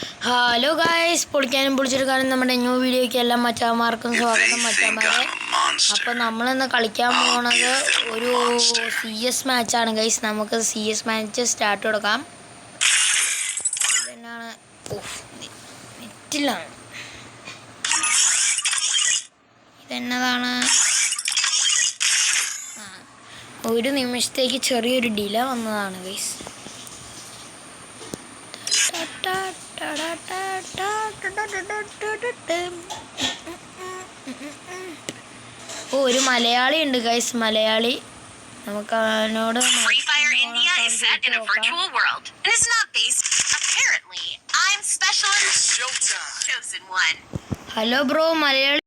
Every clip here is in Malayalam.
ഹലോ ഗായ്സ്, പൊളിക്കാനും പൊളിച്ചെടുക്കാനും നമ്മുടെ ന്യൂ വീഡിയോയ്ക്ക് എല്ലാം മച്ചാന്മാർക്കും സ്വാഗതം മച്ചാന്മാരെ. അപ്പോൾ നമ്മളിന്ന് കളിക്കാൻ പോകുന്നത് ഒരു CS മാച്ചാണ് ഗൈസ്. നമുക്ക് CS മാച്ച് സ്റ്റാർട്ട് കൊടുക്കാം. ഇതെന്നാണ് നെറ്റിലാണ്, ഇതെന്നതാണ്? ഒരു നിമിഷത്തേക്ക് ചെറിയൊരു ഡിലേ വന്നതാണ് ഗൈസ്. ഒരു മലയാളി ഉണ്ട് ഗൈസ്, മലയാളി. നമുക്ക് അവനോട് ഹലോ ബ്രോ, മലയാളി.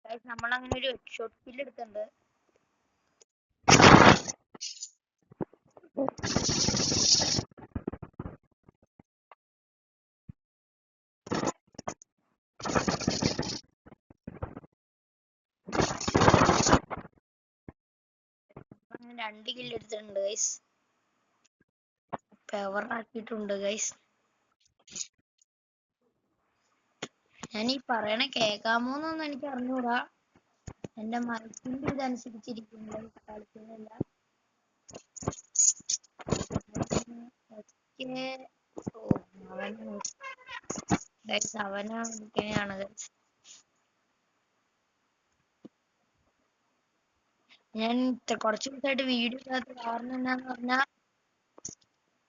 അവൻ നമ്മളങ്ങനെ ഒരു ഷോട്ട് ഫിൽ എടുക്കുന്നുണ്ട്. രണ്ട് കില്ല് എടുത്തിട്ടുണ്ട് ഗൈസ്, പവർ ആക്കിയിട്ടുണ്ട് ഗൈസ്. ഞാൻ ഈ പറയണ കേൾക്കാമോന്നൊന്നും എനിക്ക് അറിഞ്ഞൂടാ. എന്റെ മൈക്കിന്റെ ഇതനുസരിച്ചിരിക്കുന്നു കളിക്കുന്നില്ല. അവനാണ് ഗൈസ്. ഞാൻ കുറച്ചു ദിവസമായിട്ട് വീഡിയോ ഇല്ലാത്ത കാരണം എന്നാന്ന് പറഞ്ഞാ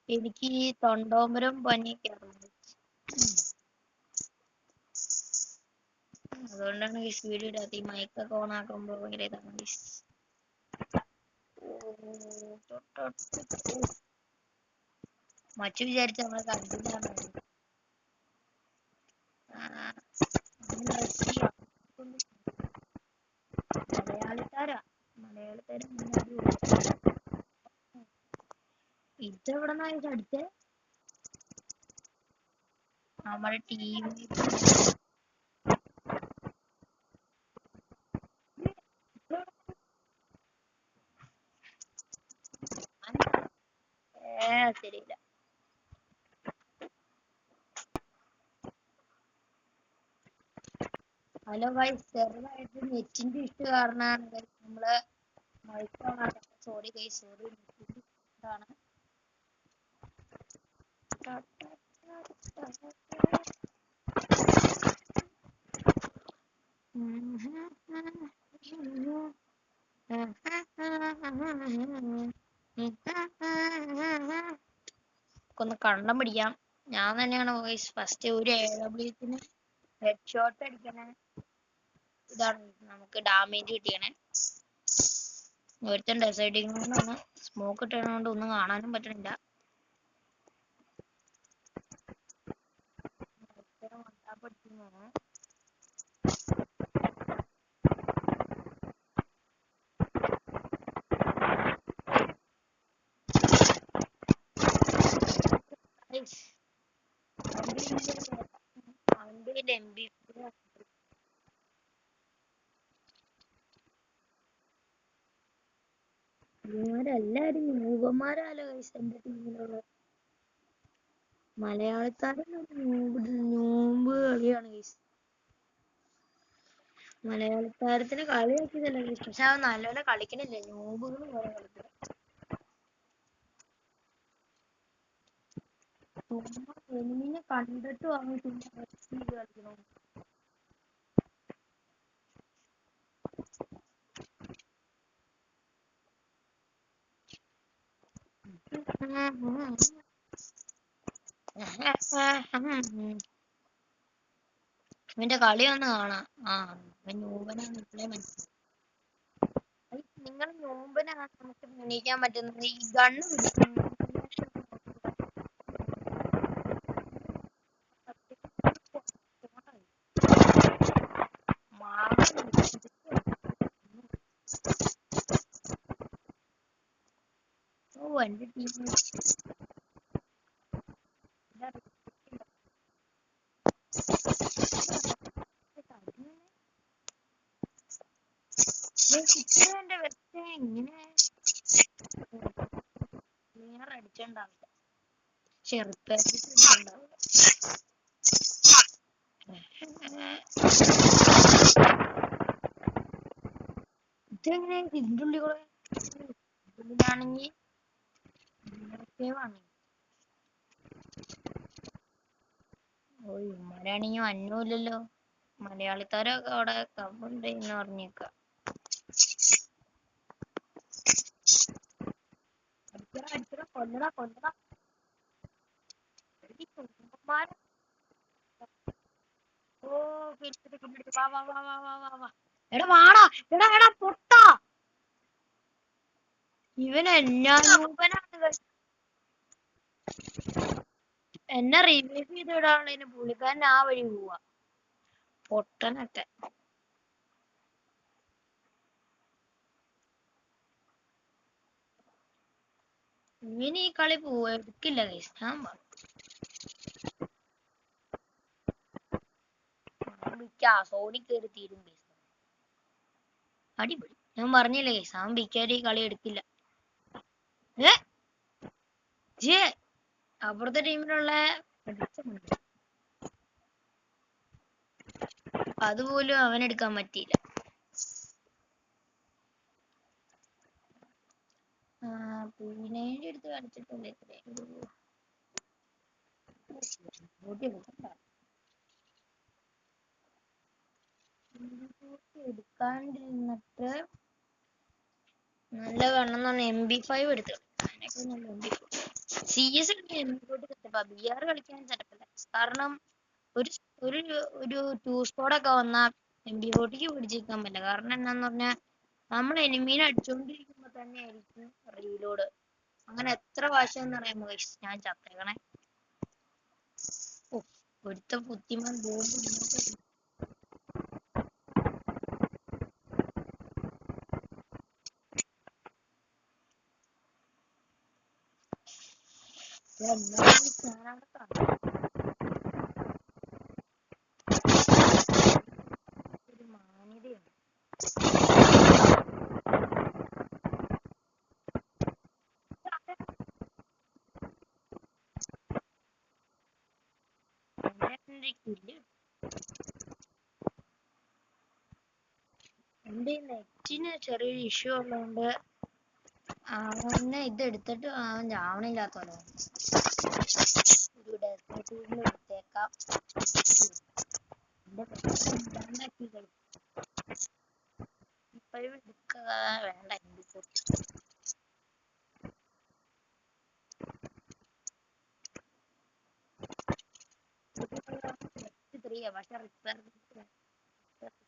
എനിക്ക് ഈ തൊണ്ടോമ്പരം പനിയൊക്കെ ആണ്. അതുകൊണ്ടാണ് ഈ വീഡിയോ ഇടാത്ത. ഈ മൈക്കൊക്കെ ഓൺ ആക്കുമ്പോ ഭയങ്കര ഇതാണ്. മച്ചു വിചാരിച്ച നമ്മളെ കണ്ടില്ല. മലയാളക്കാരാ ഇതെവിടെന്നാ അടിച്ചേ? നമ്മുടെ ടീം ശരിയില്ല. ഹലോ ഗൈസ്, ചെറുതായിട്ട് നെറ്റിന്റെ ഇഷ്യൂ കാരണമാണ് നമ്മള് സോറി ഗൈസ്, സോറി. ഒന്ന് കണ്ണം പിടിക്കാം. ഞാൻ തന്നെയാണ് വോയിസ് ഫസ്റ്റ് ഒരു AWത്തിന് ഹെഡ് ഷോട്ട് അടിക്കണേ. ഇതാണ് നമുക്ക് ഡാമേജ് കിട്ടിയണേ. ഒരുത്തൻ ഡെസൈഡിങ് സ്മോക്ക് ഇട്ടതുകൊണ്ട് ഒന്നും കാണാനും പറ്റണില്ല. ഇവരെല്ലാരും യൂപന്മാരാലോ എന്റെ ടീമിലുള്ള. മലയാളക്കാരൻ നൂമ്പ് കളിയാണ് ഗൈസ്. മലയാളത്താരത്തിന് കളിയാക്കിയതല്ല ഗൈസ്, പക്ഷെ അവൻ നല്ലപോലെ കളിക്കണില്ല. നൂമ്പുകൾ പോലെ കളിക്കുക. എനിമിനെ കണ്ടിട്ട് വന്നിട്ട് കളിക്കണോ? ഇവന്റെ കളി ഒന്ന് കാണാം. അവൻ യൂവനാണ്. ഇപ്പോഴേ മനസ്സിലായി. നിങ്ങൾ നോമ്പിനാണ് നമുക്ക് എണീക്കാൻ പറ്റുന്നത്. ഈ ഗണ്ണ് എന്റെ ടീം എന്റെ വെച്ച് ഇങ്ങനെ ക്ലിയർ അടിച്ചിട്ടുണ്ടാവില്ല. ചെറുതായിട്ടുണ്ടാവില്ല. ഇതെങ്ങനെ ഇതിന്റെ ഉള്ളിൽ കൂടെ ഉള്ളിലാണെങ്കിൽ ഇവന്മാരാണെങ്കിൽ അന്നുമില്ലല്ലോ. മലയാളിക്കാരൊക്കെ അവിടെ കമ്പുണ്ട് എന്ന് പറഞ്ഞേക്ക. കൊല്ലടാ കൊല്ലടാ. ഓ വാ വാ വാ വാ വാ വാ വാ. എടാ വാടാ. എടാ എടാ പൊട്ടാ. ഇവൻ എന്നാ എന്നെ റിവൈവ് ചെയ്ത് വിടാനുള്ളതിന് പുള്ളിക്കാരൻ ആ വഴി പോവാ. പൊട്ടനൊക്കെ. ഇവന് ഈ കളി പോവാ എടുക്കില്ല ഗൈസ്. ഞാൻ സോണി കയറി തീരും ഗൈസ്. അടിപൊളി. ഞാൻ പറഞ്ഞില്ലേ ഗൈസ്, അവൻ ബിക്കാരി ഈ കളി എടുക്കില്ല. അപ്പുറത്തെ ടീമിലുള്ള അതുപോലും അവനെടുക്കാൻ പറ്റിയില്ല. പിന്നെ എടുത്ത് കളിച്ചിട്ടുണ്ട് എടുക്കാണ്ടിരുന്നിട്ട് നല്ല വേണമെന്നാണ് MP5 എടുത്തത്. CS BR കളിക്കാൻ ചിലപ്പില്ല. കാരണം ഒരു ഒരു ഒരു 2 സ്കോഡൊക്കെ വന്നാ MP40 പിടിച്ചിരിക്കാൻ പറ്റില്ല. കാരണം എന്താന്ന് പറഞ്ഞാൽ നമ്മൾ എനിമീനെ അടിച്ചോണ്ടിരിക്കുമ്പോ തന്നെ ആയിരിക്കും റീലോഡ്. അങ്ങനെ എത്ര പ്രാവശ്യം അറിയാമോ ഞാൻ ചത്തേക്കണേ. ഒരുത്ത ബുദ്ധിമാൻ ബോംബ് ഒരു മാന്യതയുണ്ട്. എന്റെ നെറ്റിന് ചെറിയൊരു ഇഷ്യൂ ഉള്ളതുകൊണ്ട് അവനെ ഇതെടുത്തിട്ട് അവൻ ചാവണില്ലാത്തോലെ എടുത്തേക്കാം. ഇപ്പോഴും എടുക്കുക വേണ്ട.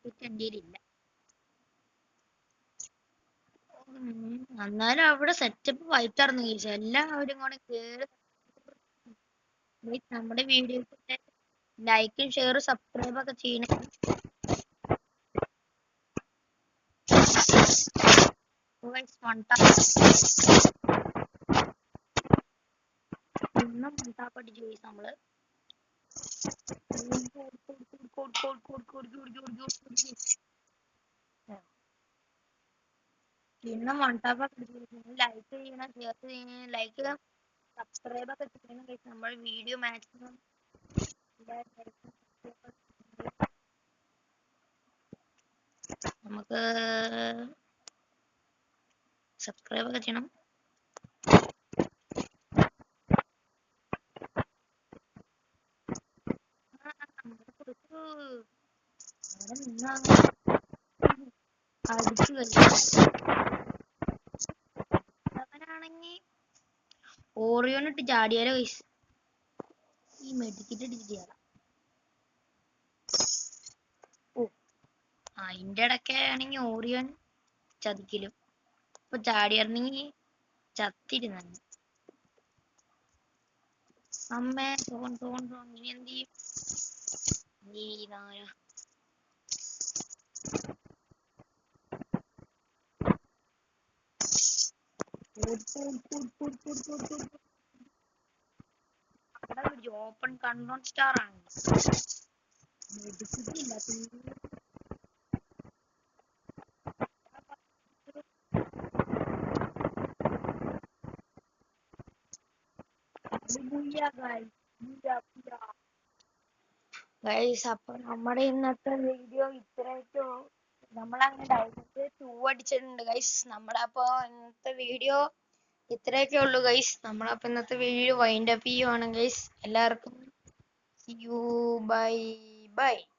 പക്ഷെ എന്റെയിലില്ല. എന്നാലും അവിടെ സെറ്റപ്പ് വായിച്ചായിരുന്നു ചോദിച്ചാൽ എല്ലാവരും കൂടെ കേറി. നമ്മുടെ വീഡിയോസ് ലൈക്കും ഷെയറും സബ്സ്ക്രൈബ് ഒക്കെ ചെയ്യണേ. മൺടാപ്പടിച്ച് പോയി നമ്മള്. പിന്നെ മൺടാപ്പൊക്കെ ലൈക്ക് ചെയ്യണം, ഷെയർ ചെയ്യണം, ലൈക്ക് സബ്സ്ക്രൈബ് ഒക്കെ ചെയ്യണം. നമ്മൾ വീഡിയോ മാക്സിമം നമുക്ക് സബ്സ്ക്രൈബ് ഒക്കെ ചെയ്യണം. അവനാണെങ്കി ഓറിയോണിട്ട് ചാടിയാലോ ഗൈസ്. ഈ മെഡിക്കിറ്റ് അടിച്ചിട്ട് അതിന്റെ ഇടയ്ക്ക് ആണെങ്കിൽ ഓറിയോൻ ചതിക്കലും. ഇപ്പൊ ചാടിയിറങ്ങി ചത്തിരുന്നു. അമ്മേ നീ എന്ത് ചെയ്യും? നീ നായ. ഓപ്പൺ കൺട്രോൾ സ്റ്റാർ ആണ്. ഗൈസ് അപ്പൊ നമ്മുടെ ഇന്നത്തെ വീഡിയോ ഇത്രയൊക്കെ. നമ്മളങ്ങനെ ഡയറക്റ്റ് 2 അടിച്ചിട്ടുണ്ട് ഗൈസ്. നമ്മളപ്പോ ഇന്നത്തെ വീഡിയോ ഇത്രയൊക്കെ ഉള്ളു ഗൈസ്. നമ്മളപ്പോ ഇന്നത്തെ വീഡിയോ വൈൻഡ് അപ്പ് ചെയ്യുവാണ് ഗൈസ്. എല്ലാവർക്കും see you, bye bye.